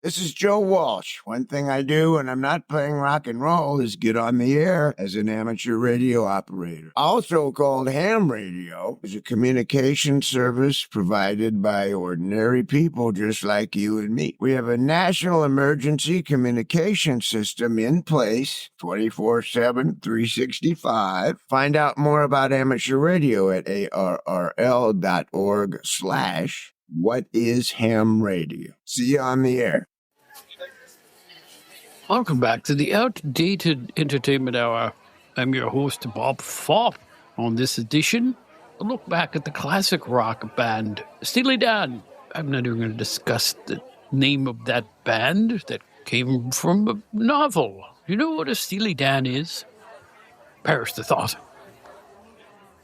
This is Joe Walsh. One thing I do when I'm not playing rock and roll is get on the air as an amateur radio operator. Also called ham radio, is a communication service provided by ordinary people just like you and me. We have a national emergency communication system in place 24/7, 365. Find out more about amateur radio at arrl.org/whatishamradio. See you on the air. Welcome back to the Outdated Entertainment Hour. I'm your host, Bob Fopp. On this edition, a look back at the classic rock band, Steely Dan. I'm not even going to discuss the name of that band that came from a novel. You know what a Steely Dan is? Perish the thought.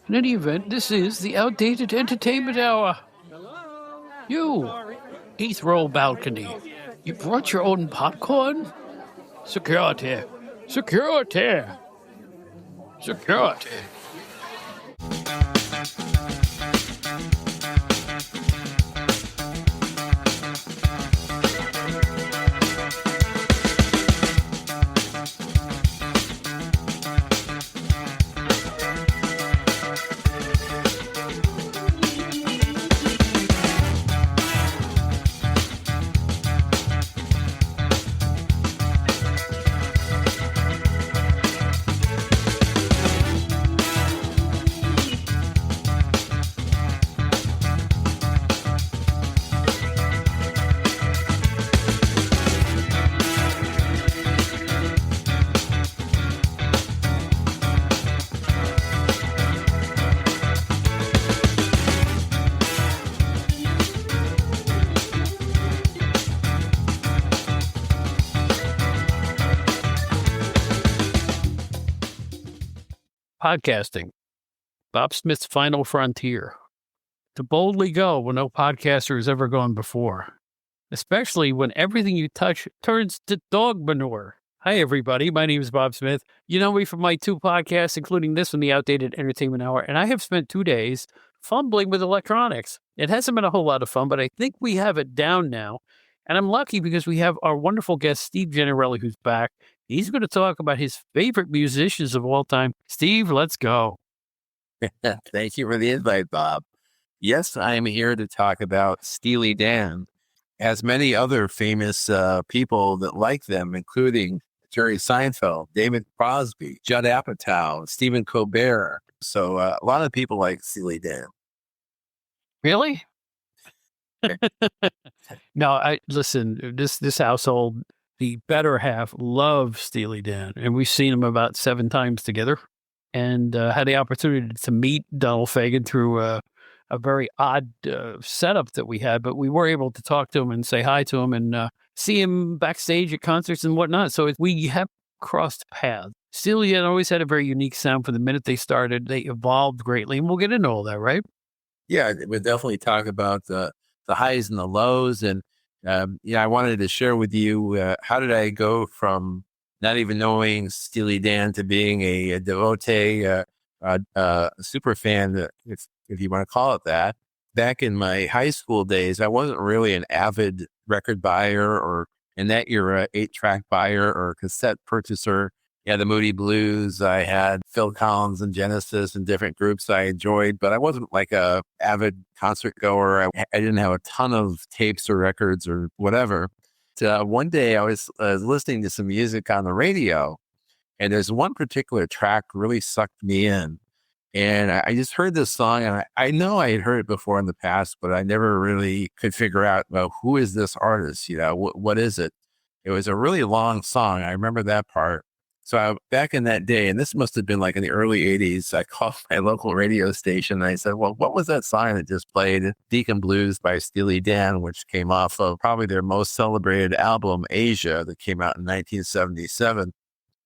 In any event, this is the Outdated Entertainment Hour. You, eighth row balcony. You brought your own popcorn? Security. Security. Security. Podcasting, Bob Smith's final frontier. To boldly go where no podcaster has ever gone before, especially when everything you touch turns to dog manure. Hi, everybody. My name is Bob Smith. You know me from my two podcasts, including this one, The Outdated Entertainment Hour, and I have spent 2 days fumbling with electronics. It hasn't been a whole lot of fun, but I think we have it down now. And I'm lucky because we have our wonderful guest, Steve Gennarelli, who's back. He's going to talk about his favorite musicians of all time. Steve, let's go. Thank you for the invite, Bob. Yes, I am here to talk about Steely Dan, as many other famous people that like them, including Jerry Seinfeld, David Crosby, Judd Apatow, Stephen Colbert. So a lot of people like Steely Dan. Really? No, listen, this household, the better half, loves Steely Dan, and we've seen them about 7 times together, and had the opportunity to meet Donald Fagen through a very odd setup that we had, but we were able to talk to him and say hi to him and see him backstage at concerts and whatnot. So we have crossed paths. Steely Dan always had a very unique sound from the minute they started. They evolved greatly, and we'll get into all that, right? Yeah, we'll definitely talk about the highs and the lows. And, I wanted to share with you, how did I go from not even knowing Steely Dan to being a devotee, super fan, if you want to call it that. Back in my high school days, I wasn't really an avid record buyer or, in that era, 8-track buyer or cassette purchaser. Yeah, the Moody Blues. I had Phil Collins and Genesis and different groups I enjoyed, but I wasn't like a avid concert goer. I didn't have a ton of tapes or records or whatever. So one day I was listening to some music on the radio, and there's one particular track really sucked me in. And I just heard this song, and I know I had heard it before in the past, but I never really could figure out, well, who is this artist? What is it? It was a really long song. I remember that part. So back in that day, and this must have been like in the early 80s, I called my local radio station and I said, well, what was that song that just played? Deacon Blues by Steely Dan, which came off of probably their most celebrated album, Asia, that came out in 1977.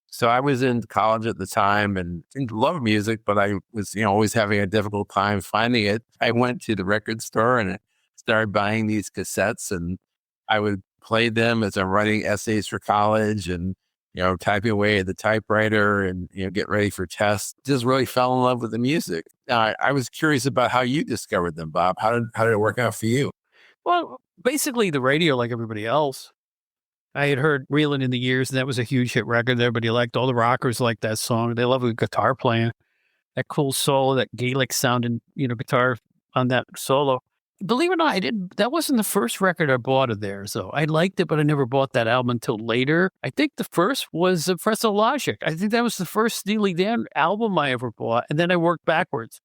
So I was in college at the time and loved music, but I was, always having a difficult time finding it. I went to the record store and started buying these cassettes, and I would play them as I'm writing essays for college and typing away at the typewriter and, get ready for tests. Just really fell in love with the music. I was curious about how you discovered them, Bob. How did it work out for you? Well, basically the radio, like everybody else. I had heard Reelin' in the Years, and that was a huge hit record. Everybody liked, all the rockers liked that song. They love the guitar playing, that cool solo, that Gaelic sounding, guitar on that solo. Believe it or not, that wasn't the first record I bought of theirs, though. I liked it, but I never bought that album until later. I think the first was Fresno Logic. I think that was the first Steely Dan album I ever bought, and then I worked backwards.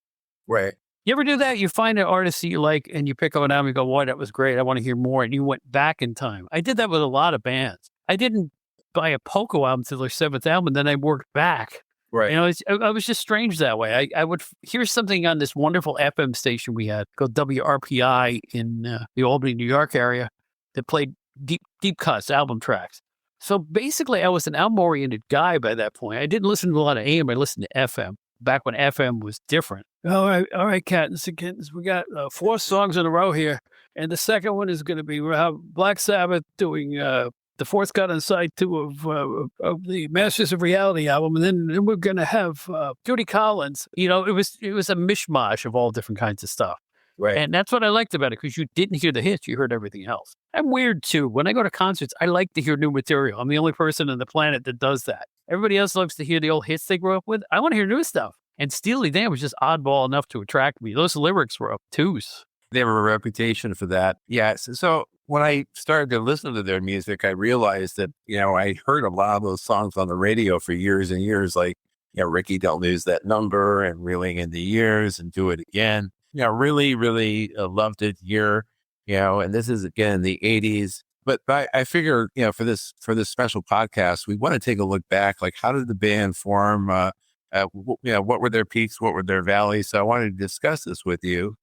Right. You ever do that? You find an artist that you like, and you pick up an album, and you go, "Boy, that was great. I want to hear more." And you went back in time. I did that with a lot of bands. I didn't buy a Poco album until their seventh album, and then I worked back. Right. I was just strange that way. I would hear something on this wonderful FM station we had called WRPI in the Albany, New York area that played deep cuts, album tracks. So basically, I was an album-oriented guy by that point. I didn't listen to a lot of AM. I listened to FM back when FM was different. All right, Kattens and Kittens. We got 4 songs in a row here. And the second one is going to be Black Sabbath doing the fourth cut on side 2 of the Masters of Reality album. And then we're going to have Judy Collins. It was a mishmash of all different kinds of stuff. Right. And that's what I liked about it, because you didn't hear the hits. You heard everything else. I'm weird, too. When I go to concerts, I like to hear new material. I'm the only person on the planet that does that. Everybody else loves to hear the old hits they grew up with. I want to hear new stuff. And Steely Dan was just oddball enough to attract me. Those lyrics were obtuse. They have a reputation for that. Yeah. So when I started to listen to their music, I realized that, I heard a lot of those songs on the radio for years and years, like, Ricky, Don't Lose That Number and Reeling in the Years and Do It Again. Really, really loved it here, and this is again in the 80s. But I figure, for this special podcast, we want to take a look back, like how did the band form? What were their peaks? What were their valleys? So I wanted to discuss this with you.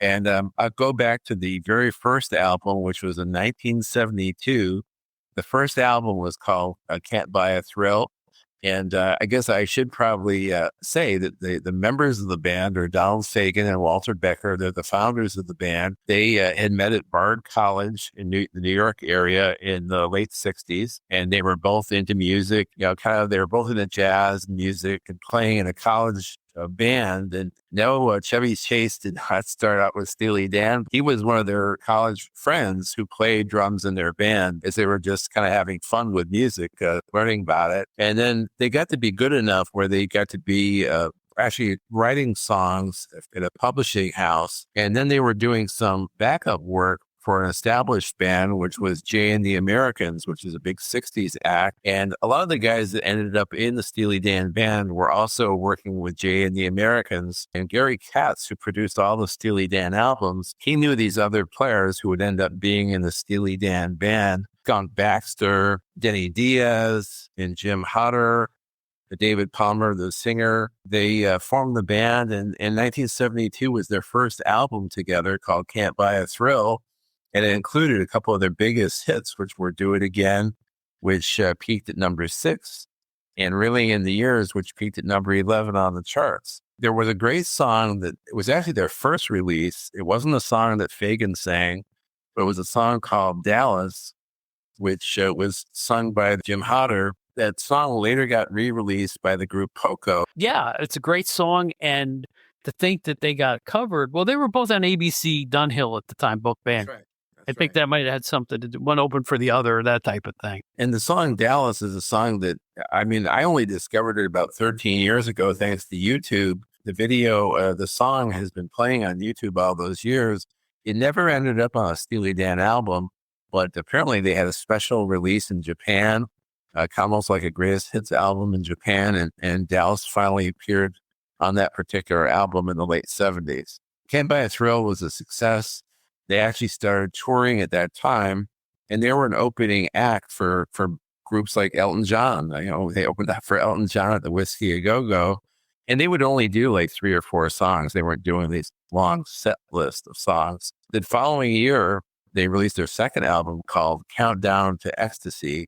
And I'll go back to the very first album, which was in 1972. The first album was called Can't Buy a Thrill. And I guess I should probably say that the members of the band are Donald Fagen and Walter Becker. They're the founders of the band. They had met at Bard College in the New York area in the late 60s. And they were both into music, they were both into jazz music and playing in a college band. And no, Chevy Chase did not start out with Steely Dan. He was one of their college friends who played drums in their band as they were just kind of having fun with music, learning about it. And then they got to be good enough where they got to be actually writing songs in a publishing house. And then they were doing some backup work for an established band, which was Jay and the Americans, which is a big 60s act. And a lot of the guys that ended up in the Steely Dan band were also working with Jay and the Americans. And Gary Katz, who produced all the Steely Dan albums, he knew these other players who would end up being in the Steely Dan band. Skunk Baxter, Denny Diaz, and Jim Hodder, David Palmer, the singer. They formed the band, and in 1972 was their first album together called Can't Buy a Thrill. And it included a couple of their biggest hits, which were Do It Again, which peaked at number 6, and Reeling in the Years, which peaked at number 11 on the charts. There was a great song that it was actually their first release. It wasn't a song that Fagen sang, but it was a song called Dallas, which was sung by Jim Hodder. That song later got re-released by the group Poco. Yeah, it's a great song. And to think that they got covered, well, they were both on ABC Dunhill at the time, both bands. That's right. I think that might have had something to do, one open for the other, that type of thing. And the song Dallas is a song that, I only discovered it about 13 years ago, thanks to YouTube. The video, the song has been playing on YouTube all those years. It never ended up on a Steely Dan album, but apparently they had a special release in Japan, almost like a greatest hits album in Japan. And Dallas finally appeared on that particular album in the late 70s. Can't Buy a Thrill was a success. They actually started touring at that time, and they were an opening act for groups like Elton John. They opened up for Elton John at the Whiskey A Go-Go, and they would only do like 3 or 4 songs. They weren't doing these long set list of songs. The following year, they released their second album called Countdown to Ecstasy,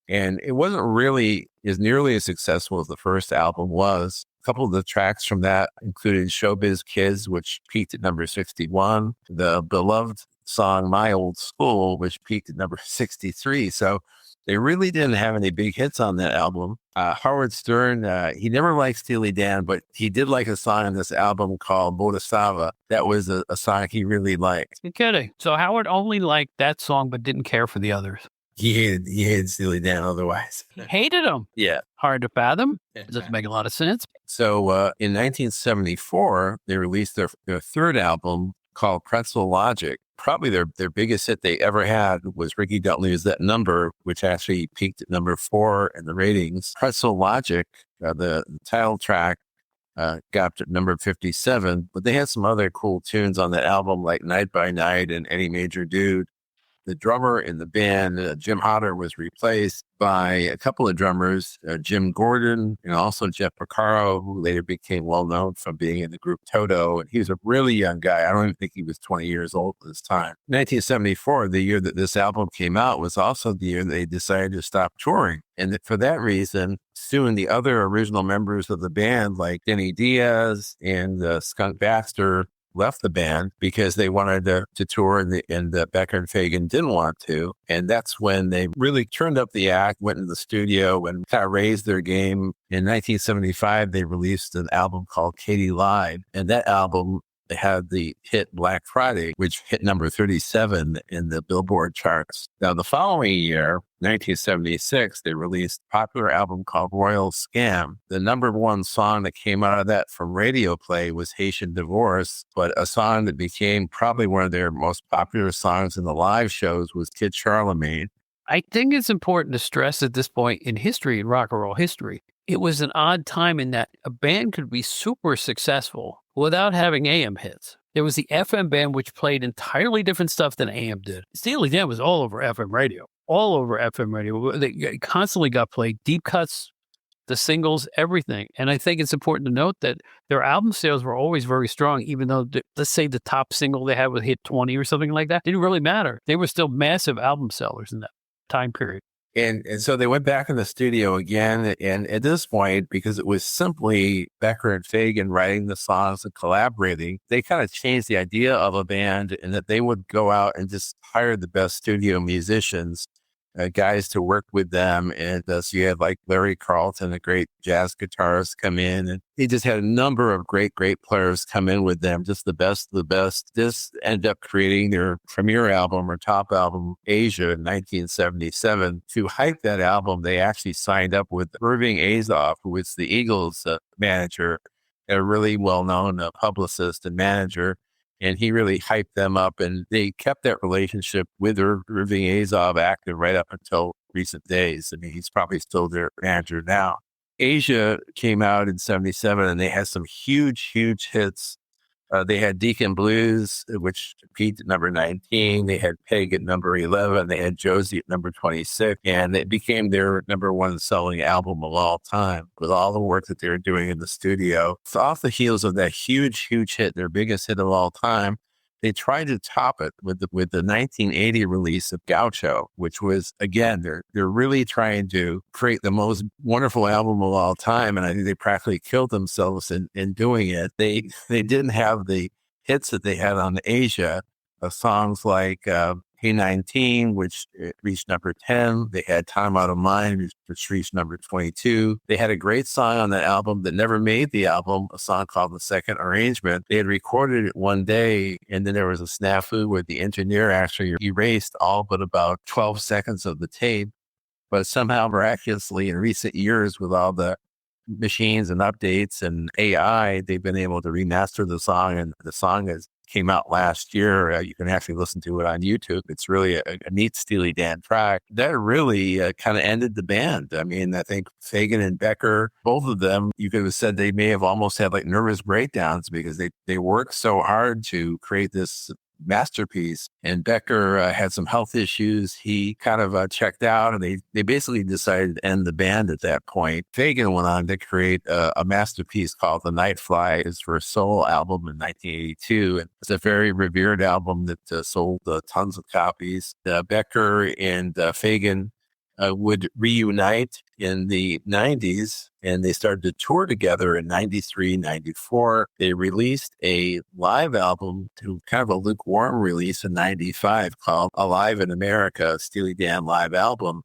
and it wasn't really as nearly as successful as the first album was. A couple of the tracks from that included Showbiz Kids, which peaked at number 61, the beloved song My Old School, which peaked at number 63. So they really didn't have any big hits on that album. Howard Stern, he never liked Steely Dan, but he did like a song on this album called Bodhisattva. That was a song he really liked. You're kidding. So Howard only liked that song, but didn't care for the others. He hated Steely Dan otherwise. He hated them. Yeah. Hard to fathom. It doesn't make a lot of sense. So in 1974, they released their third album called Pretzel Logic. Probably their biggest hit they ever had was Ricky Guntley's That Number, which actually peaked at number 4 in the ratings. Pretzel Logic, the title track, got to number 57, but they had some other cool tunes on that album like Night by Night and Any Major Dude. The drummer in the band, Jim Hodder, was replaced by a couple of drummers, Jim Gordon and also Jeff Porcaro, who later became well known from being in the group Toto. And he was a really young guy. I don't even think he was 20 years old at this time. 1974, the year that this album came out, was also the year they decided to stop touring. And for that reason, soon the other original members of the band, like Denny Diaz and Skunk Baxter, left the band because they wanted to tour and Becker and Fagen didn't want to. And that's when they really turned up the act, went into the studio and kind of raised their game. In 1975, they released an album called Katie Lied. And that album had the hit Black Friday, which hit number 37 in the Billboard charts. Now, the following year, 1976, they released a popular album called Royal Scam. The number one song that came out of that from radio play was Haitian Divorce, but a song that became probably one of their most popular songs in the live shows was Kid Charlemagne. I think it's important to stress at this point in history, in rock and roll history, it was an odd time in that a band could be super successful without having AM hits. There was the FM band, which played entirely different stuff than AM did. Steely Dan was all over FM radio, all over FM radio. They constantly got played, deep cuts, the singles, everything. And I think it's important to note that their album sales were always very strong, even though, let's say the top single they had was hit 20 or something like that. It didn't really matter. They were still massive album sellers in that time period. And so they went back in the studio again. And at this point, because it was simply Becker and Fagen writing the songs and collaborating, they kind of changed the idea of a band and that they would go out and just hire the best studio musicians, guys to work with them. And so you had like Larry Carlton, a great jazz guitarist, come in. And he just had a number of great players come in with them, just the best of the best. This ended up creating their premiere album or top album, Asia, in 1977. To hype that album, they actually signed up with Irving Azoff, who was the Eagles manager, a really well-known publicist and manager. And he really hyped them up, and they kept that relationship with Irving Azoff active right up until recent days. I mean, he's probably still their manager now. Asia came out in 77, and they had some huge hits. They had Deacon Blues, which peaked at number 19. They had Peg at number 11. They had Josie at number 26. And it became their number one selling album of all time with all the work that they were doing in the studio. So off the heels of that huge hit, their biggest hit of all time, they tried to top it with the 1980 release of Gaucho, which was, again, they're really trying to create the most wonderful album of all time. And I think they practically killed themselves in doing it. They didn't have the hits that they had on Asia, songs like Hey 19, which reached number 10. They had Time Out of Mind, which reached number 22. They had a great song on that album that never made the album, a song called The Second Arrangement. They had recorded it one day, and then there was a snafu where the engineer actually erased all but about 12 seconds of the tape. But somehow, miraculously, in recent years, with all the machines and updates and AI, they've been able to remaster the song, and the song came out last year. You can actually listen to it on YouTube. It's really a neat Steely Dan track. That really kind of ended the band. I mean, I think Fagen and Becker, both of them, you could have said they may have almost had like nervous breakdowns because they worked so hard to create this masterpiece. And Becker had some health issues. He kind of checked out, and they basically decided to end the band at that point. Fagen went on to create a masterpiece called The Night Fly, his first solo album in 1982. And it's a very revered album that sold tons of copies. Becker and Fagen would reunite in the 90s, and they started to tour together in 93, 94. They released a live album, to kind of a lukewarm release in 95 called Alive in America, Steely Dan live album,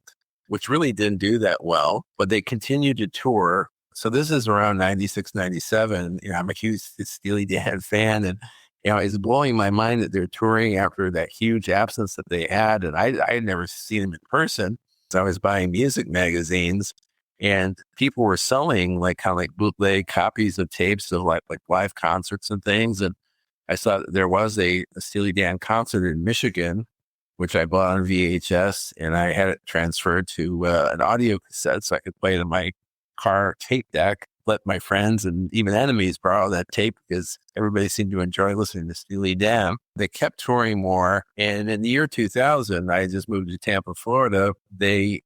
which really didn't do that well, but they continued to tour. So this is around 96, 97. You know, I'm a huge Steely Dan fan, and It's blowing my mind that they're touring after that huge absence that they had. And I had never seen them in person. So I was buying music magazines and people were selling like kind of like bootleg copies of tapes of like live concerts and things. And I saw that there was a Steely Dan concert in Michigan, which I bought on VHS, and I had it transferred to an audio cassette so I could play it in my car tape deck, let my friends and even enemies borrow that tape because everybody seemed to enjoy listening to Steely Dan. They kept touring more. And in the year 2000, I just moved to Tampa, Florida. They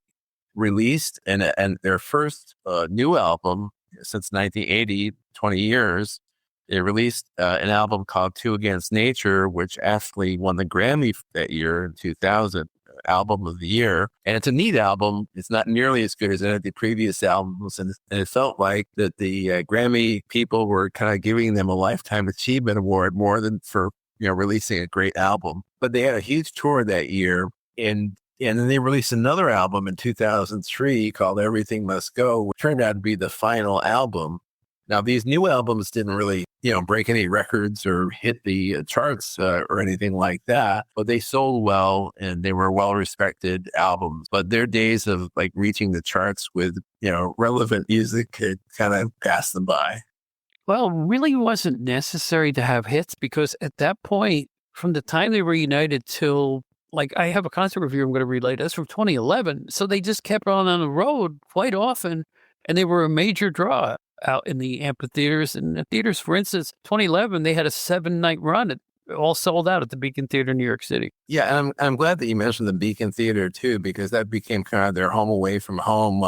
released and their first new album since 1980, 20 years. They released an album called Two Against Nature, which actually won the Grammy that year in 2000, Album of the Year. And it's a neat album. It's not nearly as good as any of the previous albums. And it felt like that the Grammy people were kind of giving them a Lifetime Achievement Award more than for, releasing a great album. But they had a huge tour that year. And then they released another album in 2003 called Everything Must Go, which turned out to be the final album. Now, these new albums didn't really, break any records or hit the charts or anything like that, but they sold well and they were well-respected albums. But their days of like reaching the charts with, relevant music had kind of passed them by. Well, it really wasn't necessary to have hits because at that point, from the time they reunited till like I have a concert review I'm going to read later. That's from 2011. So they just kept on the road quite often, and they were a major draw out in the amphitheaters and the theaters. For instance, 2011, they had a 7-night run. It all sold out at the Beacon Theater in New York City. Yeah, and I'm glad that you mentioned the Beacon Theater too, because that became kind of their home away from home.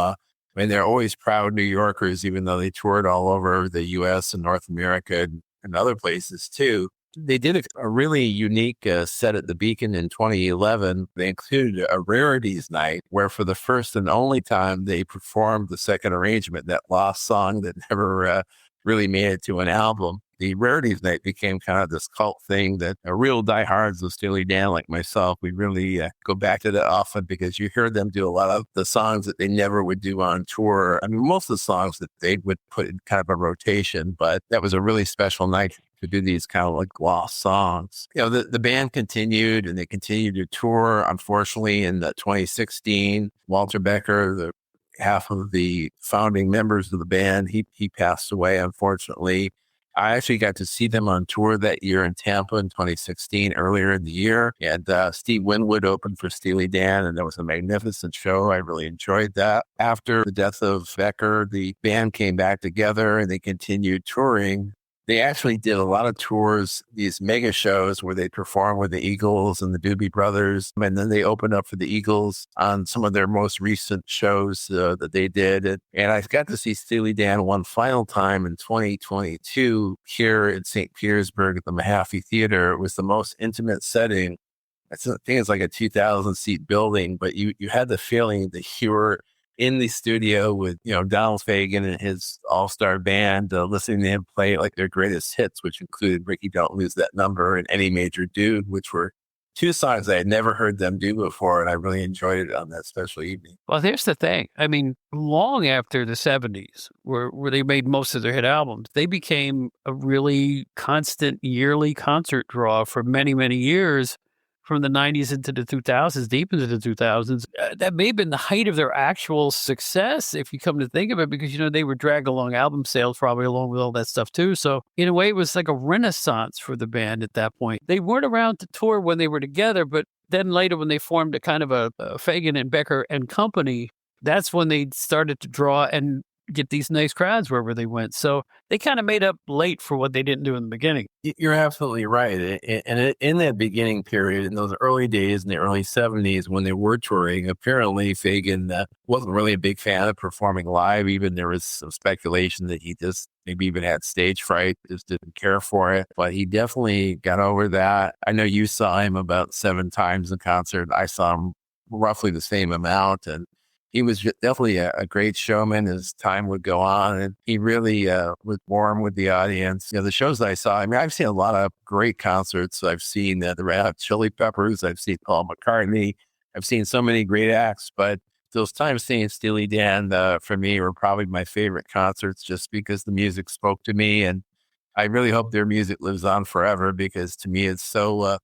They're always proud New Yorkers, even though they toured all over the U.S. and North America and other places too. They did a really unique set at the Beacon in 2011. They included a rarities night where for the first and only time they performed the second arrangement, that lost song that never really made it to an album. The rarities night became kind of this cult thing that real diehards of Steely Dan like myself, we really go back to that often because you hear them do a lot of the songs that they never would do on tour. I mean, most of the songs that they would put in kind of a rotation, but that was a really special night to do these kind of like lost songs. The band continued and they continued to tour. Unfortunately, in 2016, Walter Becker, the half of the founding members of the band, he passed away, unfortunately. I actually got to see them on tour that year in Tampa in 2016, earlier in the year. And Steve Winwood opened for Steely Dan, and that was a magnificent show. I really enjoyed that. After the death of Becker, the band came back together and they continued touring. They actually did a lot of tours, these mega shows where they performed with the Eagles and the Doobie Brothers. And then they opened up for the Eagles on some of their most recent shows that they did. And I got to see Steely Dan one final time in 2022 here in St. Petersburg at the Mahaffey Theater. It was the most intimate setting. I think it's like a 2,000 seat building, but you had the feeling that you were in the studio with, Donald Fagen and his all-star band, listening to him play like their greatest hits, which included Ricky Don't Lose That Number and Any Major Dude, which were two songs I had never heard them do before. And I really enjoyed it on that special evening. Well, here's the thing. I mean, long after the 70s, where they made most of their hit albums, they became a really constant yearly concert draw for many, many years. From the 90s into the 2000s, deep into the 2000s. That may have been the height of their actual success, if you come to think of it, because, they were dragged along album sales, probably along with all that stuff too. So in a way, it was like a renaissance for the band at that point. They weren't around to tour when they were together, but then later when they formed a kind of a Fagen and Becker and company, that's when they started to draw and get these nice crowds wherever they went. So they kind of made up late for what they didn't do in the beginning. You're absolutely right. And in that beginning period, in those early days, in the early 70s, when they were touring, apparently Fagen wasn't really a big fan of performing live. Even there was some speculation that he just maybe even had stage fright, just didn't care for it. But he definitely got over that. I know you saw him about 7 times in concert. I saw him roughly the same amount. And he was definitely a great showman as time would go on. And he really was warm with the audience. The shows that I saw, I mean, I've seen a lot of great concerts. I've seen the Red Hot Chili Peppers. I've seen Paul McCartney. I've seen so many great acts. But those times seeing Steely Dan, for me, were probably my favorite concerts just because the music spoke to me. And I really hope their music lives on forever because to me it's so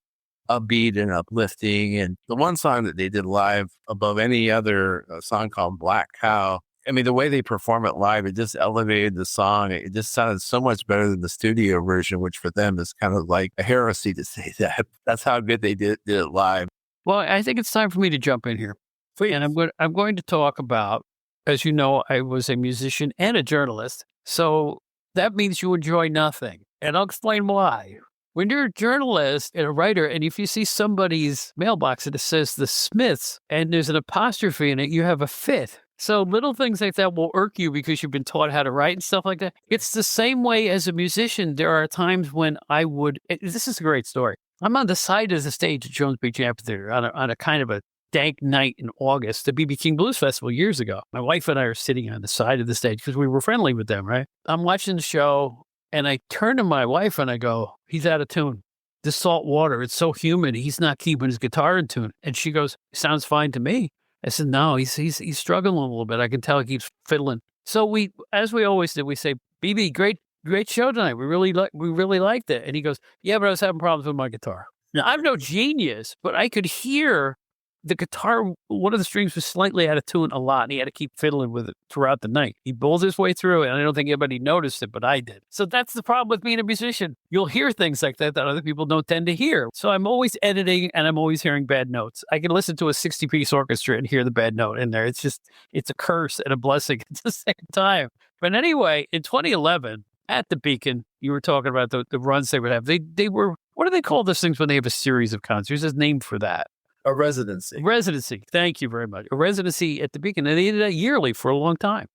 upbeat and uplifting. And the one song that they did live above any other song called Black Cow, I mean, the way they perform it live, it just elevated the song. It just sounded so much better than the studio version, which for them is kind of like a heresy to say that. That's how good they did it live. Well, I think it's time for me to jump in here. Please. And I'm going to talk about, as you know, I was a musician and a journalist. So that means you enjoy nothing. And I'll explain why. When you're a journalist and a writer, and if you see somebody's mailbox and it says the Smiths and there's an apostrophe in it, you have a fit. So little things like that will irk you because you've been taught how to write and stuff like that. It's the same way as a musician. There are times when I would, this is a great story. I'm on the side of the stage at Jones Beach Amphitheater on a kind of a dank night in August, the BB King Blues Festival years ago. My wife and I are sitting on the side of the stage because we were friendly with them, right? I'm watching the show and I turn to my wife and I go, he's out of tune. This salt water, it's so humid. He's not keeping his guitar in tune. And she goes, sounds fine to me. I said, no, he's struggling a little bit. I can tell he keeps fiddling. So we, as we always did, we say, BB, great show tonight. We really liked it. And he goes, yeah, but I was having problems with my guitar. Now, I'm no genius, but I could hear the guitar, one of the strings was slightly out of tune a lot, and he had to keep fiddling with it throughout the night. He bowled his way through it, and I don't think anybody noticed it, but I did. So that's the problem with being a musician. You'll hear things like that other people don't tend to hear. So I'm always editing, and I'm always hearing bad notes. I can listen to a 60-piece orchestra and hear the bad note in there. It's a curse and a blessing at the same time. But anyway, in 2011, at the Beacon, you were talking about the runs they would have. They were, what do they call those things when they have a series of concerts? There's a name for that. A residency. Residency. Thank you very much. A residency at the Beacon. And they did that yearly for a long time.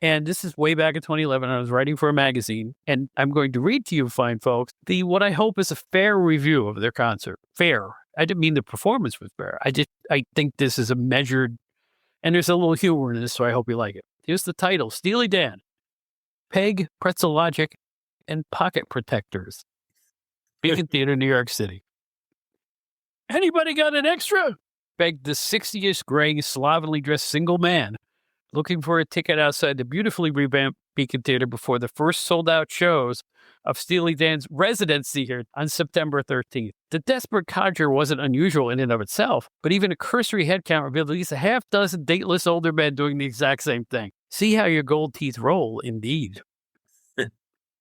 And this is way back in 2011. I was writing for a magazine. And I'm going to read to you, fine folks, what I hope is a fair review of their concert. Fair. I didn't mean the performance was fair. I think this is a measured, and there's a little humor in this, so I hope you like it. Here's the title. Steely Dan, Peg, Pretzel Logic, and Pocket Protectors. Beacon Theater, New York City. Anybody got an extra? Begged the 60-ish gray, slovenly dressed single man looking for a ticket outside the beautifully revamped Beacon Theater before the first sold-out shows of Steely Dan's residency here on September 13th. The desperate conjure wasn't unusual in and of itself, but even a cursory headcount revealed at least a half dozen dateless older men doing the exact same thing. See how your gold teeth roll, indeed.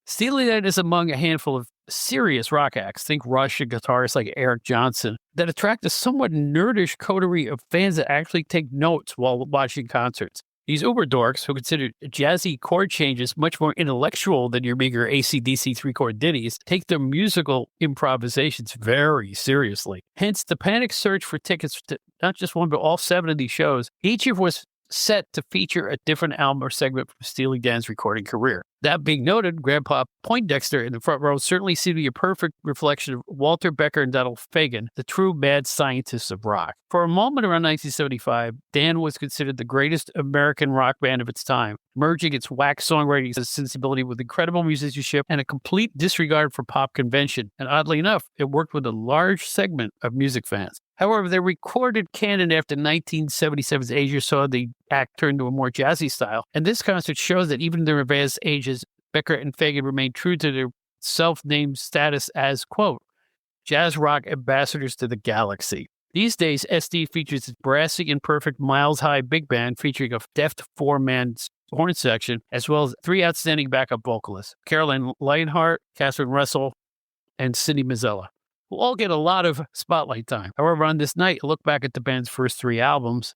Steely Dan is among a handful of serious rock acts, think Rush and guitarists like Eric Johnson, that attract a somewhat nerdish coterie of fans that actually take notes while watching concerts. These uber dorks, who consider jazzy chord changes much more intellectual than your meager AC/DC 3-chord ditties, take their musical improvisations very seriously. Hence, the panic search for tickets to not just one, but all 7 of these shows, each of was set to feature a different album or segment from Steely Dan's recording career. That being noted, Grandpa Poindexter in the front row certainly seemed to be a perfect reflection of Walter Becker and Donald Fagen, the true mad scientists of rock. For a moment around 1975, Dan was considered the greatest American rock band of its time, merging its whack songwriting sensibility with incredible musicianship and a complete disregard for pop convention. And oddly enough, it worked with a large segment of music fans. However, their recorded canon after 1977's Asia saw the act turn to a more jazzy style, and this concert shows that even in their advanced ages, Becker and Fagen remained true to their self-named status as, quote, jazz rock ambassadors to the galaxy. These days, SD features its brassy and perfect miles-high big band featuring a deft 4-man horn section, as well as 3 outstanding backup vocalists, Caroline Lionheart, Catherine Russell, and Cindy Mazzella, who all get a lot of spotlight time. However, on this night, a look back at the band's first 3 albums,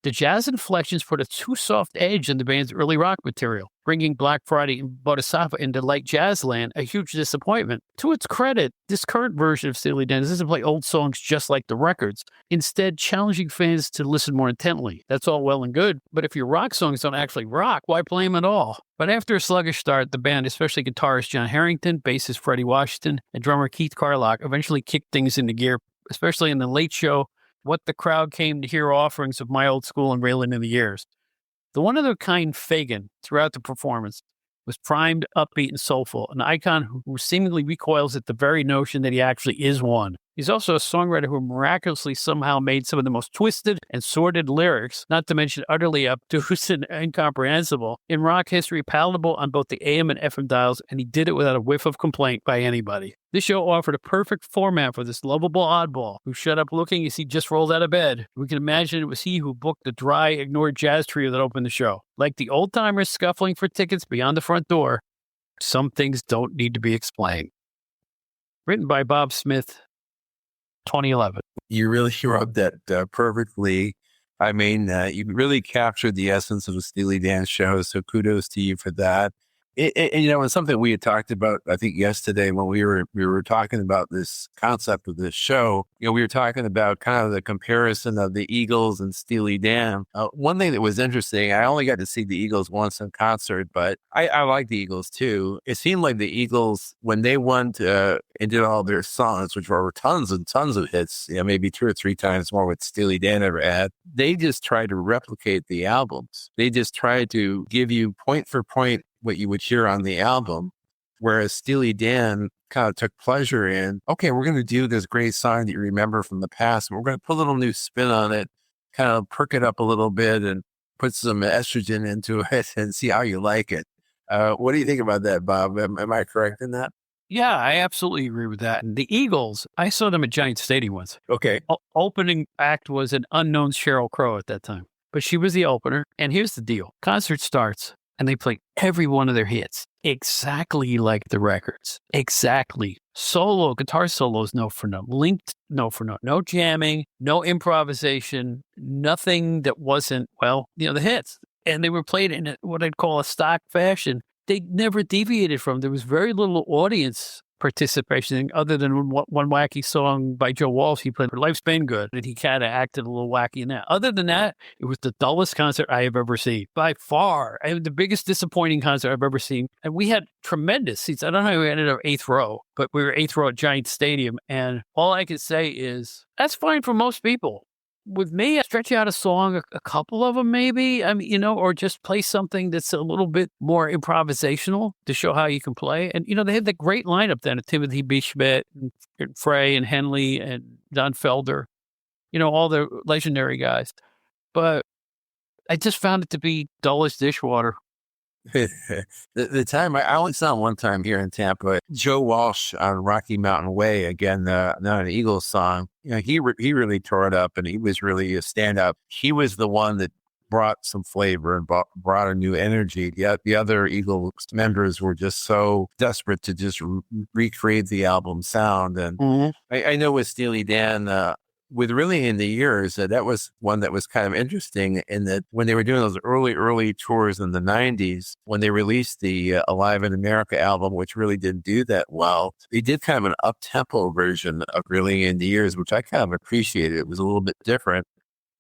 the jazz inflections put a too soft edge in the band's early rock material, bringing Black Friday and Bodhisattva into light jazz land, a huge disappointment. To its credit, this current version of Steely Dan doesn't play old songs just like the records, instead challenging fans to listen more intently. That's all well and good, but if your rock songs don't actually rock, why play them at all? But after a sluggish start, the band, especially guitarist John Harrington, bassist Freddie Washington, and drummer Keith Carlock, eventually kicked things into gear, especially in the late show, what the crowd came to hear offerings of My Old School and Railing in the Years. The one-of-a-kind Fagen, throughout the performance, was primed, upbeat, and soulful, an icon who seemingly recoils at the very notion that he actually is one. He's also a songwriter who miraculously somehow made some of the most twisted and sordid lyrics, not to mention utterly obtuse and incomprehensible, in rock history palatable on both the AM and FM dials, and he did it without a whiff of complaint by anybody. This show offered a perfect format for this lovable oddball who shut up looking as he just rolled out of bed. We can imagine it was he who booked the dry, ignored jazz trio that opened the show. Like the old-timers scuffling for tickets beyond the front door, some things don't need to be explained. Written by Bob Smith, 2011. You really rubbed that perfectly. I mean, you really captured the essence of the Steely Dan show, so kudos to you for that. And something we had talked about, I think yesterday when we were talking about this concept of this show, we were talking about kind of the comparison of the Eagles and Steely Dan. One thing that was interesting, I only got to see the Eagles once in concert, but I like the Eagles too. It seemed like the Eagles, when they went and did all their songs, which were tons and tons of hits, maybe 2 or 3 times more what Steely Dan ever had, they just tried to replicate the albums. They just tried to give you point for point what you would hear on the album, whereas Steely Dan kind of took pleasure in, okay, we're going to do this great song that you remember from the past, and we're going to put a little new spin on it, kind of perk it up a little bit and put some estrogen into it and see how you like it. What do you think about that, Bob? Am I correct in that? Yeah, I absolutely agree with that. And the Eagles, I saw them at Giant Stadium once. Okay. Opening act was an unknown Sheryl Crow at that time, but she was the opener. And here's the deal. Concert starts, and they play every one of their hits exactly like the records. Exactly. Solo, guitar solos, note for note. Linked, note for note. No jamming, no improvisation, nothing that wasn't, the hits. And they were played in what I'd call a stock fashion. They never deviated from. There was very little audience participation other than one wacky song by Joe Walsh he played for Life's Been Good, and he kind of acted a little wacky in that. Other than that, it was the dullest concert I have ever seen by far. The biggest disappointing concert I've ever seen. And we had tremendous seats. I don't know how we ended up 8th row, but we were 8th row at Giant Stadium. And all I can say is that's fine for most people. With me, I stretch out a song, a couple of them maybe, or just play something that's a little bit more improvisational to show how you can play. And, they had that great lineup then of Timothy B. Schmidt and Frey and Henley and Don Felder, all the legendary guys. But I just found it to be dull as dishwater. The time I only saw him one time here in Tampa, Joe Walsh on Rocky Mountain Way, again, not an Eagles song. He really tore it up, and he was really a standout. He was the one that brought some flavor and brought a new energy. Yet the other Eagles members were just so desperate to just recreate the album sound. And I know with Steely Dan, with really in the years, that was one that was kind of interesting in that when they were doing those early tours in the 90s, when they released the Alive in America album, which really didn't do that well, they did kind of an up-tempo version of Really in the Years, which I kind of appreciated. It was a little bit different.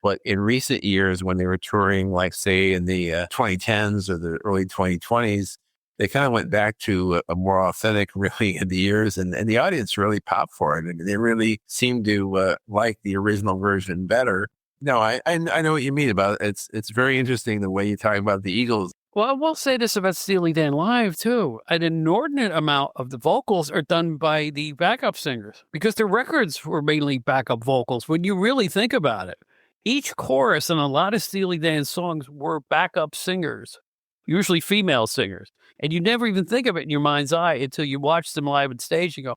But in recent years, when they were touring, like say in the 2010s or the early 2020s, they kind of went back to a more authentic Really in the Years, and the audience really popped for it. I mean, they really seemed to like the original version better. No, I know what you mean about it. It's very interesting the way you talk about the Eagles. Well, I will say this about Steely Dan Live, too. An inordinate amount of the vocals are done by the backup singers because their records were mainly backup vocals when you really think about it. Each chorus in a lot of Steely Dan songs were backup singers, usually female singers. And you never even think of it in your mind's eye until you watch them live on stage and go,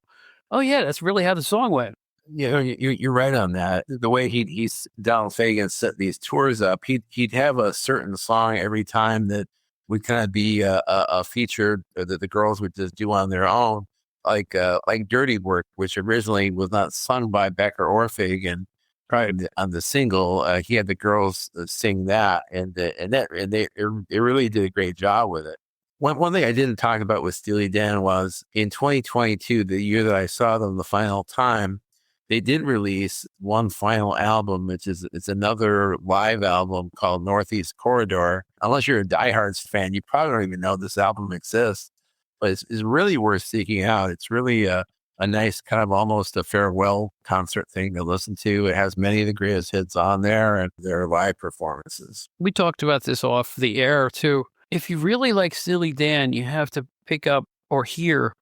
oh, yeah, that's really how the song went. You're right on that. The way he's Donald Fagen set these tours up, he'd have a certain song every time that would kind of be a feature that the girls would just do on their own, like Dirty Work, which originally was not sung by Becker or Fagen. Probably on the single, he had the girls sing that, and they really did a great job with it. One thing I didn't talk about with Steely Dan was in 2022, the year that I saw them the final time, they did release one final album, it's another live album called Northeast Corridor. Unless you're a diehards fan, you probably don't even know this album exists, but it's really worth seeking out. It's really a nice kind of almost a farewell concert thing to listen to. It has many of the greatest hits on there and their live performances. We talked about this off the air too. If you really like Steely Dan, you have to pick up or hear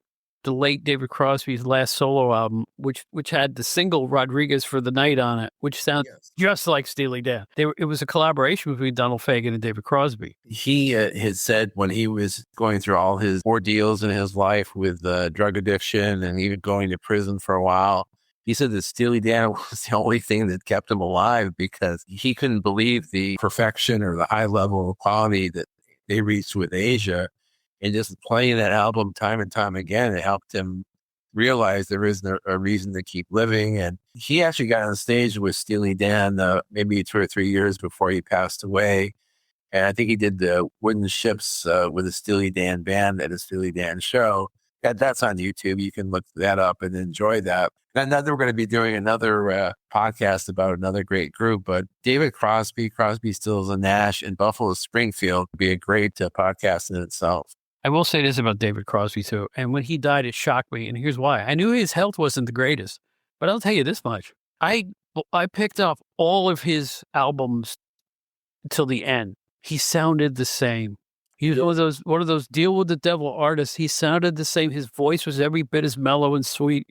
the late David Crosby's last solo album, which had the single Rodriguez for the Night on it, which sounds just like Steely Dan. It was a collaboration between Donald Fagen and David Crosby. He had said when he was going through all his ordeals in his life with drug addiction and even going to prison for a while, he said that Steely Dan was the only thing that kept him alive because he couldn't believe the perfection or the high level of quality that they reached with Asia. And just playing that album time and time again, it helped him realize there isn't a reason to keep living. And he actually got on stage with Steely Dan maybe 2 or 3 years before he passed away. And I think he did the Wooden Ships with a Steely Dan band at a Steely Dan show. That's on YouTube. You can look that up and enjoy that. And I know we're going to be doing another podcast about another great group, but David Crosby, Crosby, Stills and Nash, and Buffalo Springfield would be a great podcast in itself. I will say this about David Crosby too. And when he died, it shocked me. And here's why. I knew his health wasn't the greatest, but I'll tell you this much. I picked up all of his albums till the end. He sounded the same. He was one of those deal with the devil artists. He sounded the same. His voice was every bit as mellow and sweet.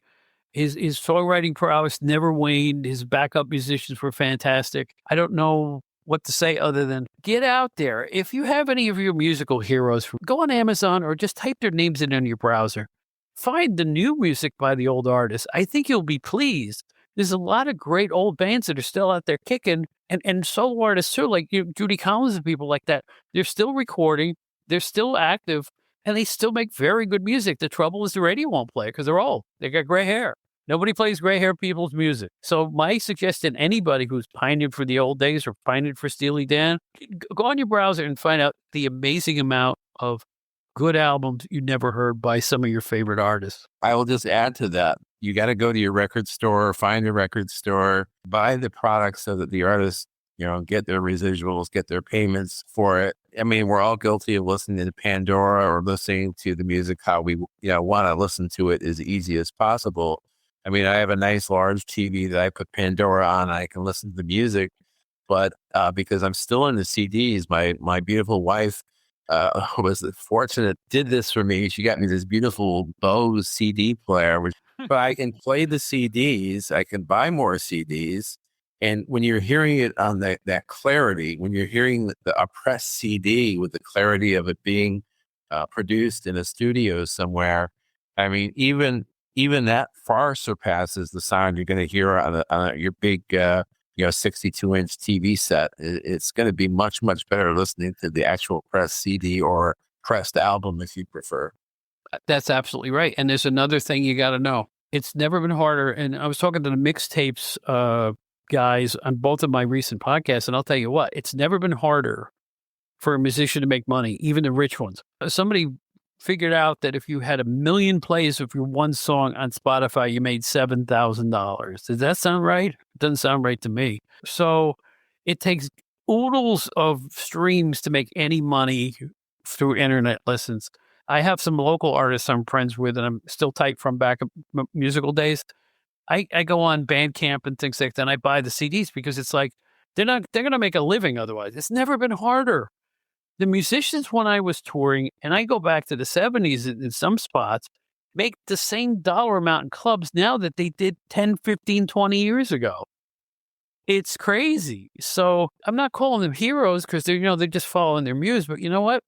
His songwriting prowess never waned. His backup musicians were fantastic. I don't know what to say other than get out there. If you have any of your musical heroes, go on Amazon or just type their names in your browser. Find the new music by the old artists. I think you'll be pleased. There's a lot of great old bands that are still out there kicking, and solo artists too, like Judy Collins and people like that. They're still recording, they're still active, and they still make very good music. The trouble is the radio won't play because they're old. They got gray hair. Nobody plays gray hair people's music. So my suggestion, anybody who's pining for the old days or pining for Steely Dan, go on your browser and find out the amazing amount of good albums you never heard by some of your favorite artists. I will just add to that. You got to go to your record store, find a record store, buy the product so that the artists, get their residuals, get their payments for it. I mean, we're all guilty of listening to Pandora or listening to the music how we want to listen to it as easy as possible. I mean, I have a nice large TV that I put Pandora on. I can listen to the music, but because I'm still into CDs, my beautiful wife was fortunate, did this for me. She got me this beautiful Bose CD player, but I can play the CDs. I can buy more CDs. And when you're hearing it on that clarity, when you're hearing a pressed CD with the clarity of it being produced in a studio somewhere, I mean, even that far surpasses the sound you're going to hear on your big, 62-inch TV set. It's going to be much, much better listening to the actual pressed CD or pressed album if you prefer. That's absolutely right. And there's another thing you got to know. It's never been harder. And I was talking to the mixtapes guys on both of my recent podcasts, and I'll tell you what, it's never been harder for a musician to make money, even the rich ones. Somebody figured out that if you had 1 million plays of your one song on Spotify, you made $7,000. Does that sound right? It doesn't sound right to me. So it takes oodles of streams to make any money through internet listens. I have some local artists I'm friends with, and I'm still tight from back musical days. I go on Bandcamp and things like that, and I buy the CDs because it's like they're going to make a living otherwise. It's never been harder. The musicians, when I was touring, and I go back to the 70s in some spots, make the same dollar amount in clubs now that they did 10, 15, 20 years ago. It's crazy. So I'm not calling them heroes because they're just following their muse. But you know what?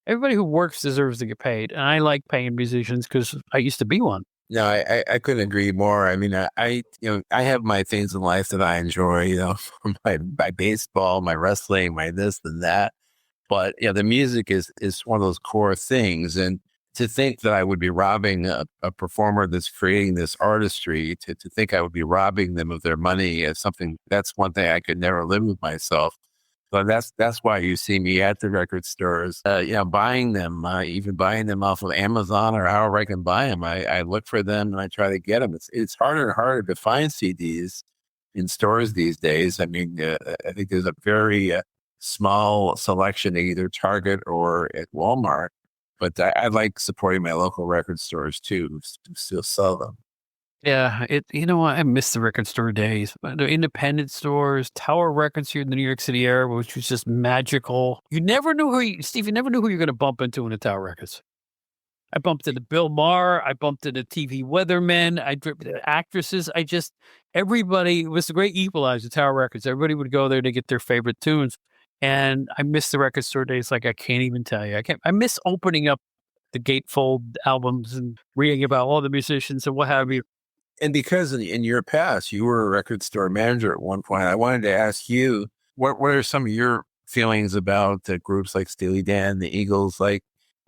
Everybody who works deserves to get paid. And I like paying musicians because I used to be one. No, I couldn't agree more. I mean, I have my things in life that I enjoy, my baseball, my wrestling, my this and that. But the music is one of those core things. And to think that I would be robbing a performer that's creating this artistry, to think I would be robbing them of their money is something, that's one thing I could never live with myself. So that's why you see me at the record stores, buying them, even buying them off of Amazon or however I can buy them. I look for them and I try to get them. It's harder and harder to find CDs in stores these days. I mean, I think there's a very small selection at either Target or at Walmart. But I like supporting my local record stores too, who still sell them. Yeah, I miss the record store days. The independent stores, Tower Records here in the New York City area, which was just magical. You never knew Steve, you never knew who you're going to bump into in the Tower Records. I bumped into Bill Maher. I bumped into TV weathermen. I dripped into actresses. Everybody, it was a great equalizer, Tower Records. Everybody would go there to get their favorite tunes. And I miss the record store days like I can't even tell you. I miss opening up the gatefold albums and reading about all the musicians and what have you. And because in your past, you were a record store manager at one point, I wanted to ask you, what are some of your feelings about groups like Steely Dan, the Eagles? Like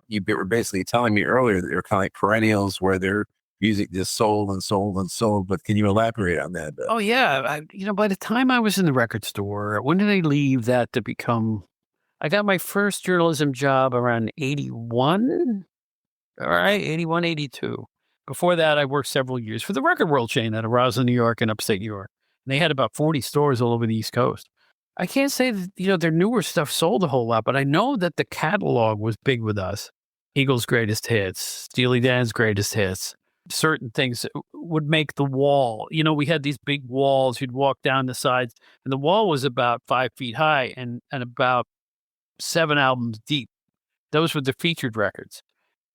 you were basically telling me earlier that they're kind of like perennials where their music just sold and sold and sold. But can you elaborate on that? Oh, yeah. By the time I was in the record store, when did I leave that to become... I got my first journalism job around 81. All right, 81, 82. Before that, I worked several years for the Record World chain out of Roslyn, New York and upstate New York. And they had about 40 stores all over the East Coast. I can't say that, their newer stuff sold a whole lot, but I know that the catalog was big with us. Eagles' greatest hits, Steely Dan's greatest hits, certain things would make the wall. We had these big walls. You'd walk down the sides, and the wall was about 5 feet high and about 7 albums deep. Those were the featured records.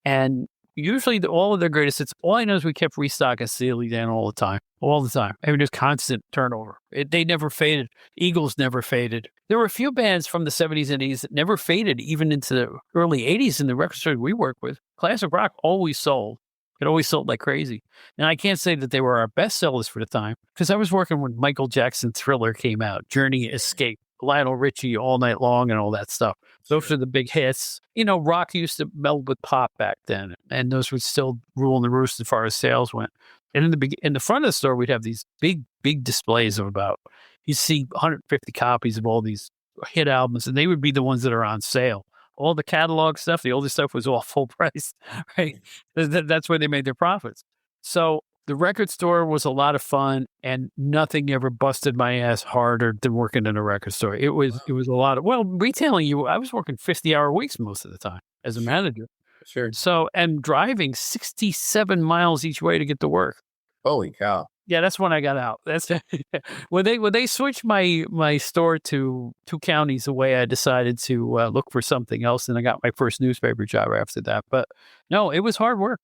And usually all of their greatest hits, all I know is we kept restocking Steely Dan all the time. I mean, there's constant turnover. They never faded. Eagles never faded. There were a few bands from the 70s and 80s that never faded, even into the early 80s in the record store we work with. Classic rock always sold. It always sold like crazy. And I can't say that they were our best sellers for the time, because I was working when Michael Jackson Thriller came out, Journey, Escape, Lionel Richie, All Night Long, and all that stuff. Those are the big hits. Rock used to meld with pop back then, and those were still ruling the roost as far as sales went. And in the front of the store, we'd have these big displays of you'd see 150 copies of all these hit albums, and they would be the ones that are on sale. All the catalog stuff, the older stuff was all full price, right? That's where they made their profits. So the record store was a lot of fun, and nothing ever busted my ass harder than working in a record store. It was a lot of, retailing, I was working 50-hour weeks most of the time as a manager. Sure. So, and driving 67 miles each way to get to work. Holy cow. Yeah, that's when I got out. That's when they switched my store to 2 counties away. I decided to look for something else, and I got my first newspaper job after that. But no, it was hard work.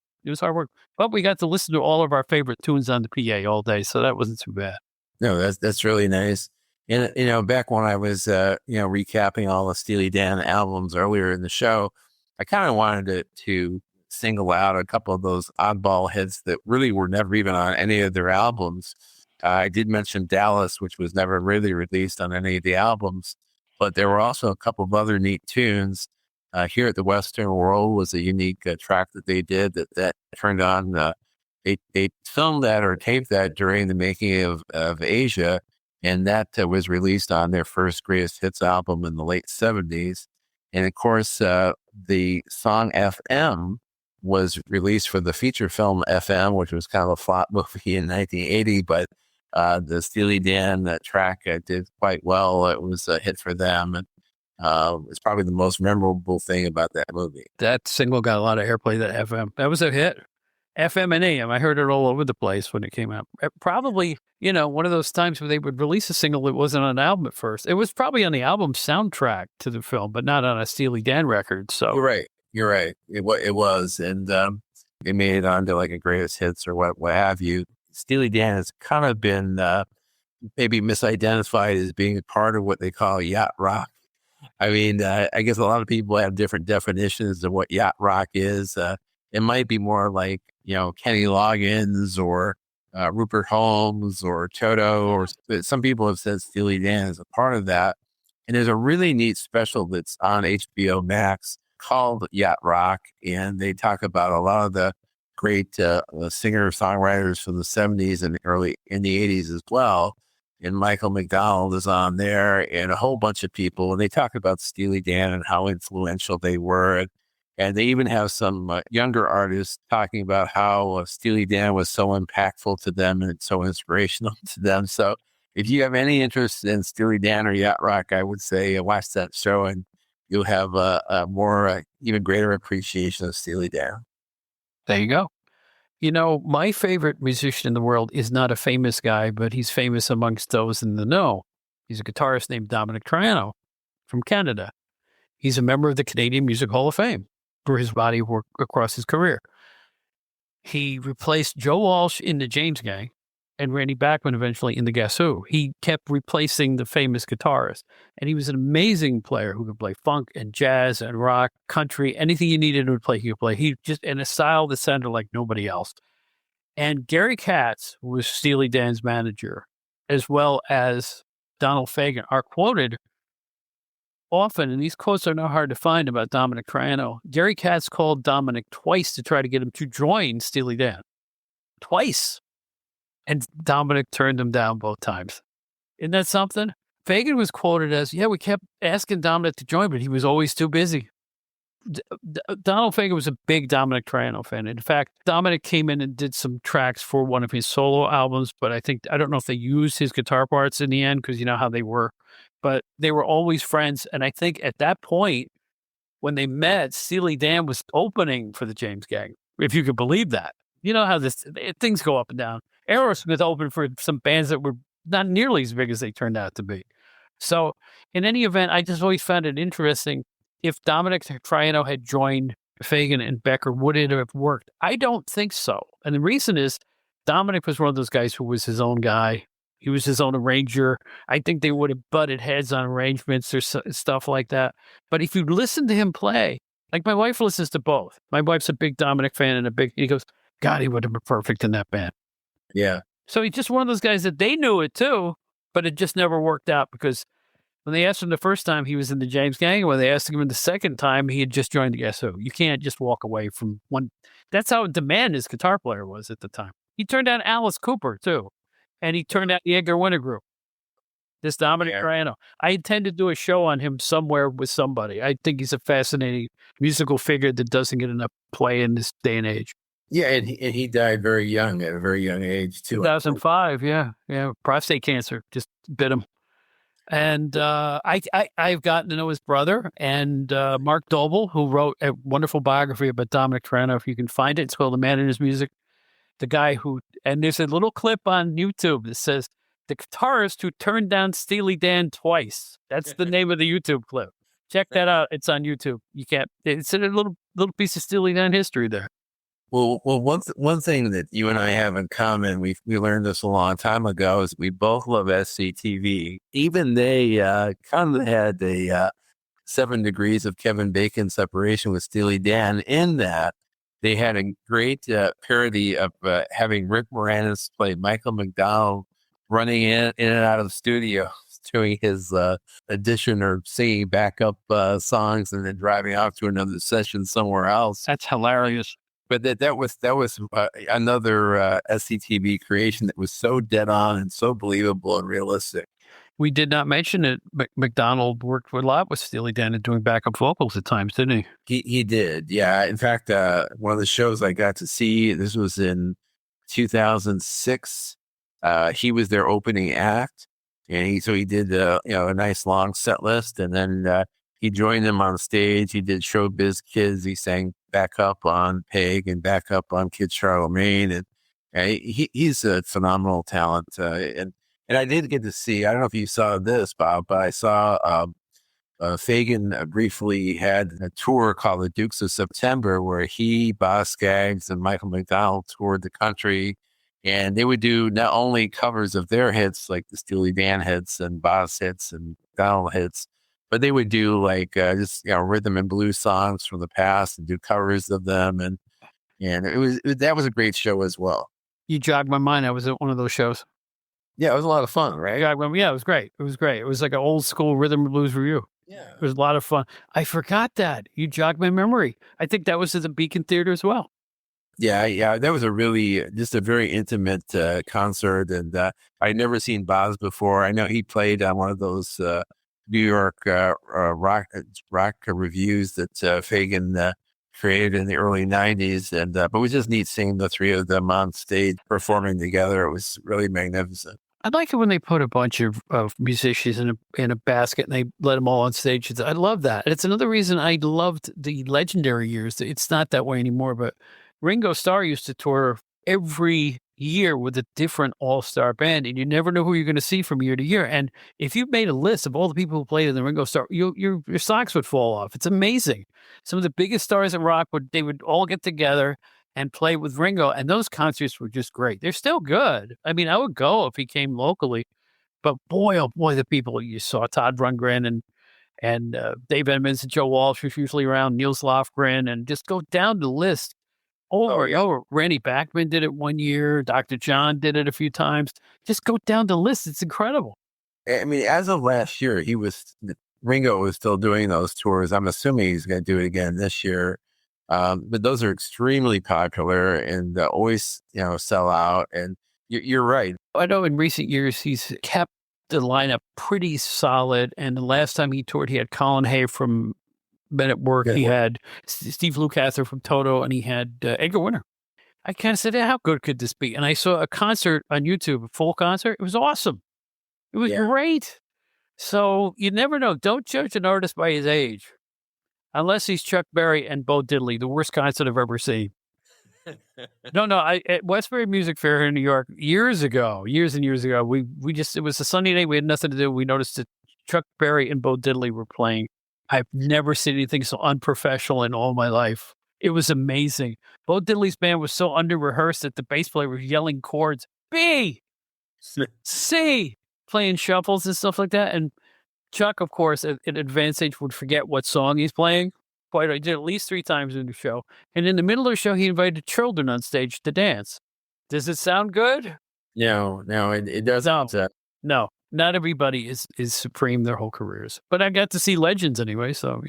But we got to listen to all of our favorite tunes on the PA all day, so that wasn't too bad. No, that's really nice. And back when I was recapping all the Steely Dan albums earlier in the show, I kind of wanted to single out a couple of those oddball hits that really were never even on any of their albums. I did mention Dallas, which was never really released on any of the albums, but there were also a couple of other neat tunes. Here at the Western World was a unique track that they did that turned on. They filmed that or taped that during the making of Asia, and that was released on their first greatest hits album in the late 70s. And of course, the song FM was released for the feature film FM, which was kind of a flop movie in 1980, but the Steely Dan track did quite well. It was a hit for them, and it's probably the most memorable thing about that movie. That single got a lot of airplay, that FM. That was a hit. FM and AM. I heard it all over the place when it came out. Probably, one of those times where they would release a single that wasn't on an album at first. It was probably on the album soundtrack to the film, but not on a Steely Dan record. So You're right. It was, and they made it onto like a greatest hits or what have you. Steely Dan has kind of been maybe misidentified as being a part of what they call yacht rock. I mean, I guess a lot of people have different definitions of what yacht rock is. It might be more like, Kenny Loggins or Rupert Holmes or Toto, or some people have said Steely Dan is a part of that. And there's a really neat special that's on HBO Max called Yacht Rock, and they talk about a lot of the great singer-songwriters from the 70s and early in the 80s as well. And Michael McDonald is on there, and a whole bunch of people. And they talk about Steely Dan and how influential they were. And they even have some younger artists talking about how Steely Dan was so impactful to them and so inspirational to them. So if you have any interest in Steely Dan or yacht rock, I would say watch that show, and you'll have a more, even greater appreciation of Steely Dan. There you go. My favorite musician in the world is not a famous guy, but he's famous amongst those in the know. He's a guitarist named Dominic Triano from Canada. He's a member of the Canadian Music Hall of Fame. for his body of work across his career. He replaced Joe Walsh in the James Gang and Randy Bachman eventually in the Guess Who. He kept replacing the famous guitarist. And he was an amazing player who could play funk and jazz and rock, country, anything you needed him to play, he could play. He just in a style that sounded like nobody else. And Gary Katz, who was Steely Dan's manager, as well as Donald Fagen, are quoted often, and these quotes are not hard to find about Dominic Triano. Gary Katz called Dominic twice to try to get him to join Steely Dan. Twice. And Dominic turned him down both times. Isn't that something? Fagen was quoted as, yeah, we kept asking Dominic to join, but he was always too busy. Donald Fagen was a big Dominic Triano fan. In fact, Dominic came in and did some tracks for one of his solo albums, but I don't know if they used his guitar parts in the end because you know how they were. But they were always friends. And I think at that point, when they met, Steely Dan was opening for the James Gang, if you could believe that. You know how things go up and down. Aerosmith opened for some bands that were not nearly as big as they turned out to be. So in any event, I just always found it interesting. If Dominic Triano had joined Fagen and Becker, would it have worked? I don't think so. And the reason is Dominic was one of those guys who was his own guy. He was his own arranger. I think they would have butted heads on arrangements or stuff like that. But if you listen to him play, like my wife listens to both. My wife's a big Dominic fan and he goes, God, he would have been perfect in that band. Yeah. So he's just one of those guys that they knew it too, but it just never worked out because when they asked him the first time, he was in the James Gang. When they asked him the second time, he had just joined the Guess Who. You can't just walk away from one. That's how in demand his guitar player was at the time. He turned down Alice Cooper too, and he turned out the Edgar Winter Group. This Dominic Triano. I intend to do a show on him somewhere with somebody. I think he's a fascinating musical figure that doesn't get enough play in this day and age. Yeah, and he died very young, at a very young age, too. 2005, yeah. Prostate cancer just bit him. And I've gotten to know his brother and Mark Doble, who wrote a wonderful biography about Dominic Triano. If you can find it, it's called The Man and His Music. The guy who, and there's a little clip on YouTube that says, the guitarist who turned down Steely Dan twice. That's the name of the YouTube clip. Check that out. It's on YouTube. You can't, it's a little piece of Steely Dan history there. Well, one thing that you and I have in common, we learned this a long time ago, is we both love SCTV. Even they kind of had a 7 degrees of Kevin Bacon separation with Steely Dan in that they had a great parody of having Rick Moranis play Michael McDonald running in and out of the studio doing his audition or singing backup songs and then driving off to another session somewhere else. That's hilarious. But that was another SCTV creation that was so dead on and so believable and realistic. We did not mention it. McDonald worked a lot with Steely Dan and doing backup vocals at times, didn't he? He did, yeah. In fact, one of the shows I got to see, this was in 2006. He was their opening act, and he did a nice long set list, and then he joined them on stage. He did Showbiz Kids. He sang backup on Peg and backup on Kid Charlemagne, and he's a phenomenal talent. And I did get to see. I don't know if you saw this, Bob, but I saw Fagen briefly had a tour called the Dukes of September, where he, Boz Scaggs, and Michael McDonald toured the country. And they would do not only covers of their hits, like the Steely Dan hits and Boz hits and McDonald hits, but they would do like just rhythm and blues songs from the past and do covers of them, and that was a great show as well. You jogged my mind. I was at one of those shows. Yeah, it was a lot of fun, right? Yeah, it was great. It was great. It was like an old school rhythm and blues review. Yeah, it was a lot of fun. I forgot that. You jogged my memory. I think that was at the Beacon Theater as well. Yeah, that was just a very intimate concert, and I'd never seen Boz before. I know he played on one of those New York rock reviews that Fagen created in the early 90s. And but it was just neat seeing the three of them on stage performing together. It was really magnificent. I like it when they put a bunch of musicians in a basket and they let them all on stage. I love that. It's another reason I loved the legendary years. It's not that way anymore, but Ringo Starr used to tour every year with a different all-star band, and you never know who you're going to see from year to year. And if you made a list of all the people who played in the Ringo Starr, your socks would fall off. It's amazing. some of the biggest stars in rock, they would all get together and play with Ringo. And those concerts were just great. They're still good. I mean, I would go if he came locally, but boy, oh boy, the people you saw, Todd Rundgren and Dave Edmonds and Joe Walsh was usually around, Niels Lofgren, and just go down the list over and over. Randy Bachman did it one year. Dr. John did it a few times. Just go down the list. It's incredible. I mean, as of last year, Ringo was still doing those tours. I'm assuming he's going to do it again this year. But those are extremely popular and always, sell out. And you're right. I know in recent years, he's kept the lineup pretty solid. And the last time he toured, he had Colin Hay from Men at Work. He had Steve Lukather from Toto, and he had Edgar Winter. I kind of said, how good could this be? And I saw a concert on YouTube, a full concert. It was awesome. It was great. So you never know. Don't judge an artist by his age. Unless he's Chuck Berry and Bo Diddley, the worst concert I've ever seen. No, at Westbury Music Fair here in New York, years and years ago, we just, it was a Sunday night, we had nothing to do. We noticed that Chuck Berry and Bo Diddley were playing. I've never seen anything so unprofessional in all my life. It was amazing. Bo Diddley's band was so under-rehearsed that the bass player was yelling chords, B, C, playing shuffles and stuff like that. And Chuck, of course, at advanced age would forget what song he's playing. He did at least 3 times in the show. And in the middle of the show, he invited children on stage to dance. Does it sound good? No, it doesn't. No, not everybody is supreme their whole careers. But I got to see legends anyway, so,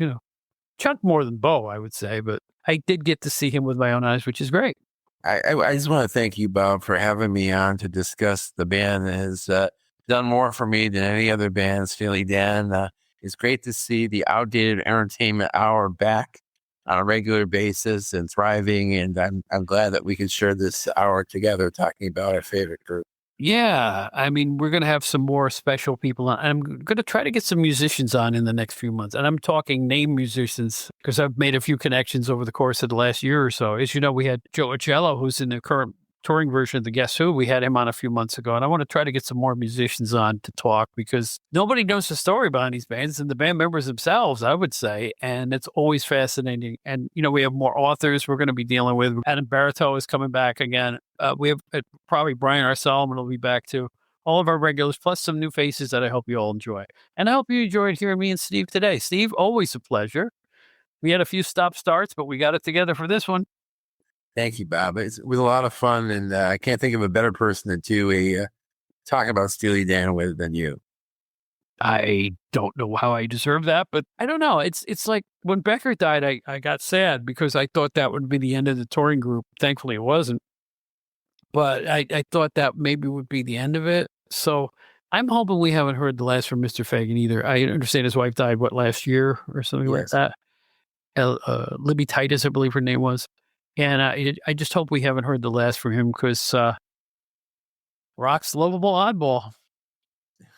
Chuck more than Bo, I would say. But I did get to see him with my own eyes, which is great. I just want to thank you, Bob, for having me on to discuss the band that has done more for me than any other band, Steely Dan. It's great to see the Outdated Entertainment Hour back on a regular basis and thriving. And I'm glad that we can share this hour together talking about our favorite group. Yeah, I mean, we're going to have some more special people on. I'm going to try to get some musicians on in the next few months. And I'm talking name musicians because I've made a few connections over the course of the last year or so. As you know, we had Joe Ocello, who's in the current touring version of the Guess Who. We had him on a few months ago. And I want to try to get some more musicians on to talk because nobody knows the story behind these bands and the band members themselves, I would say. And it's always fascinating. And, we have more authors we're going to be dealing with. Adam Baratow is coming back again. We have probably Brian R. Solomon will be back too. All of our regulars, plus some new faces that I hope you all enjoy. And I hope you enjoyed hearing me and Steve today. Steve, always a pleasure. We had a few stop-starts, but we got it together for this one. Thank you, Bob. It was a lot of fun, and I can't think of a better person to talk about Steely Dan with than you. I don't know how I deserve that, but I don't know. It's like when Becker died, I got sad because I thought that would be the end of the touring group. Thankfully, it wasn't. But I thought that maybe would be the end of it. So I'm hoping we haven't heard the last from Mr. Fagen either. I understand his wife died, last year or something like that? Libby Titus, I believe her name was. And I just hope we haven't heard the last from him because rock's lovable oddball.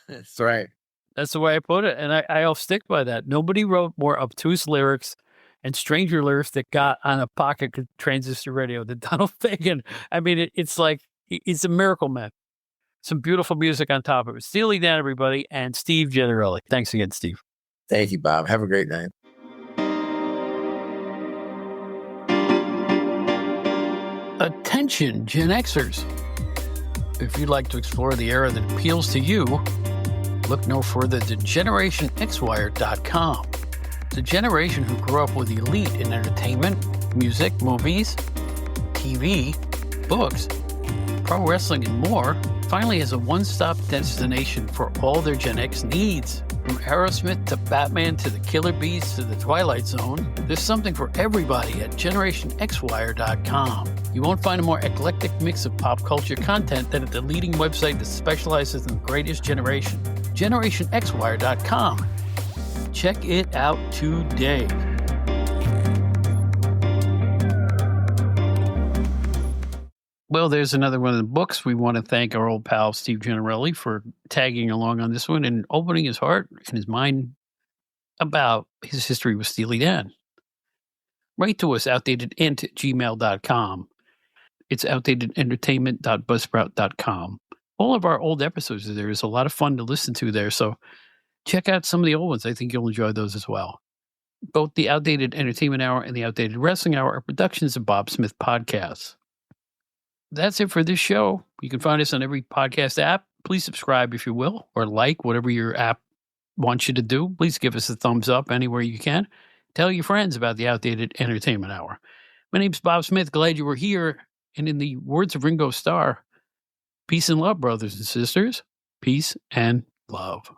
That's right. That's the way I put it. And I'll stick by that. Nobody wrote more obtuse lyrics and stranger lyrics that got on a pocket transistor radio than Donald Fagen. I mean, it's like, it's a miracle man. Some beautiful music on top of it. Steely Dan, everybody, and Steve Gennarelli. Thanks again, Steve. Thank you, Bob. Have a great night. Attention, Gen Xers. If you'd like to explore the era that appeals to you, look no further than GenerationXWire.com. The generation who grew up with the elite in entertainment, music, movies, TV, books, pro wrestling, and more finally has a one-stop destination for all their Gen X needs. From Aerosmith to Batman to the Killer Bees to the Twilight Zone, there's something for everybody at GenerationXWire.com. You won't find a more eclectic mix of pop culture content than at the leading website that specializes in the greatest generation, GenerationXWire.com. Check it out today. Well, there's another one of the books. We want to thank our old pal, Steve Gennarelli, for tagging along on this one and opening his heart and his mind about his history with Steely Dan. Write to us, outdatedent@gmail.com. It's outdatedentertainment.buzzsprout.com. All of our old episodes are there. It's a lot of fun to listen to there. So check out some of the old ones. I think you'll enjoy those as well. Both the Outdated Entertainment Hour and the Outdated Wrestling Hour are productions of Bob Smith Podcasts. That's it for this show. You can find us on every podcast app. Please subscribe if you will, or like whatever your app wants you to do. Please give us a thumbs up anywhere you can. Tell your friends about the Outdated Entertainment Hour. My name's Bob Smith. Glad you were here. And in the words of Ringo Starr, peace and love, brothers and sisters. Peace and love.